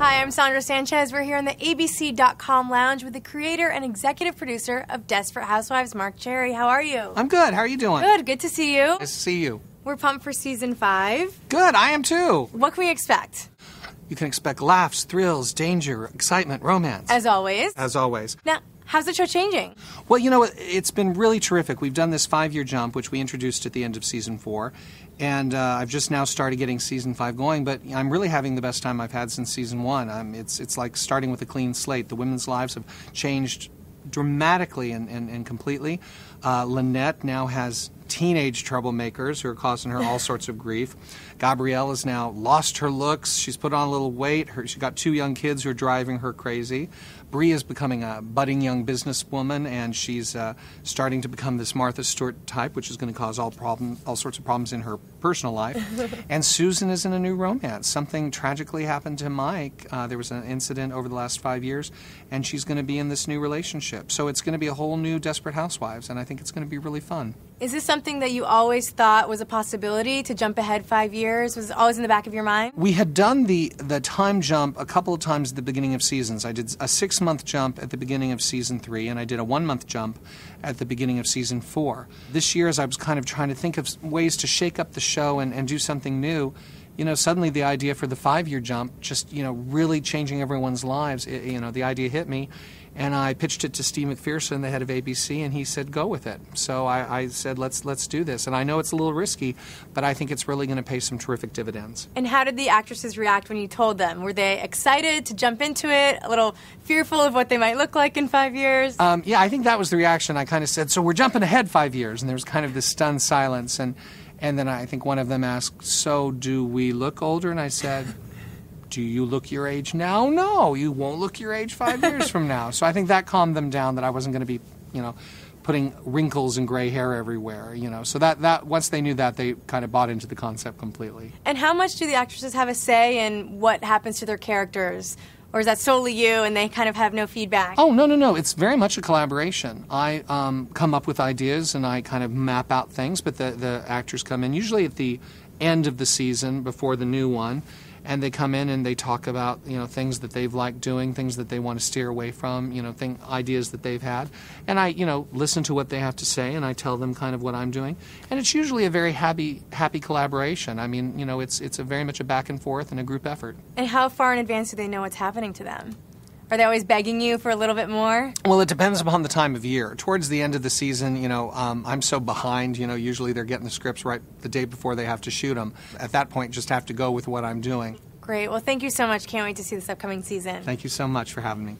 Hi, I'm Sandra Sanchez. We're here in the ABC.com lounge with the creator and executive producer of Desperate Housewives, Marc Cherry. How are you? I'm good. How are you doing? Good. Good to see you. Nice to see you. We're pumped for season 5. Good. I am too. What can we expect? You can expect laughs, thrills, danger, excitement, romance. As always. As always. Now, how's the show changing? Well, you know, it's been really terrific. We've done this 5-year jump, which we introduced at the end of season 4. And I've just now started getting season 5 going, but I'm really having the best time I've had since season 1. It's like starting with a clean slate. The women's lives have changed dramatically and completely. Lynette now has teenage troublemakers who are causing her all sorts of grief. Gabrielle has now lost her looks. She's put on a little weight. She's got 2 young kids who are driving her crazy. Bree is becoming a budding young businesswoman, and she's starting to become this Martha Stewart type, which is going to cause all sorts of problems in her personal life. And Susan is in a new romance. Something tragically happened to Mike. There was an incident over the last 5 years, and she's going to be in this new relationship. So it's going to be a whole new Desperate Housewives, and I think it's going to be really fun. Is this something that you always thought was a possibility, to jump ahead 5 years? Was it always in the back of your mind? We had done the time jump a couple of times at the beginning of seasons. I did a 6-month jump at the beginning of season 3, and I did a 1-month jump at the beginning of season 4. This year, as I was kind of trying to think of ways to shake up the show and do something new, you know, suddenly the idea for the 5-year jump, just, you know, really changing everyone's lives, the idea hit me. And I pitched it to Steve McPherson, the head of ABC, and he said, go with it. So I said, let's do this. And I know it's a little risky, but I think it's really going to pay some terrific dividends. And how did the actresses react when you told them? Were they excited to jump into it, a little fearful of what they might look like in 5 years? Yeah, I think that was the reaction. I kind of said, so we're jumping ahead 5 years. And there was kind of this stunned silence. And then I think one of them asked, so do we look older? And I said, do you look your age now? No, you won't look your age 5 years from now. So I think that calmed them down, that I wasn't going to be, putting wrinkles and gray hair everywhere, So that once they knew that, they kind of bought into the concept completely. And how much do the actresses have a say in what happens to their characters? Or is that solely you and they kind of have no feedback? Oh, no. It's very much a collaboration. I come up with ideas and I kind of map out things, but the actors come in usually at the end of the season before the new one. And they come in and they talk about, things that they've liked doing, things that they want to steer away from, ideas that they've had. And I, listen to what they have to say and I tell them kind of what I'm doing. And it's usually a very happy collaboration. I mean, it's a very much a back and forth and a group effort. And how far in advance do they know what's happening to them? Are they always begging you for a little bit more? Well, it depends upon the time of year. Towards the end of the season, I'm so behind, usually they're getting the scripts right the day before they have to shoot them. At that point, just have to go with what I'm doing. Great. Well, thank you so much. Can't wait to see this upcoming season. Thank you so much for having me.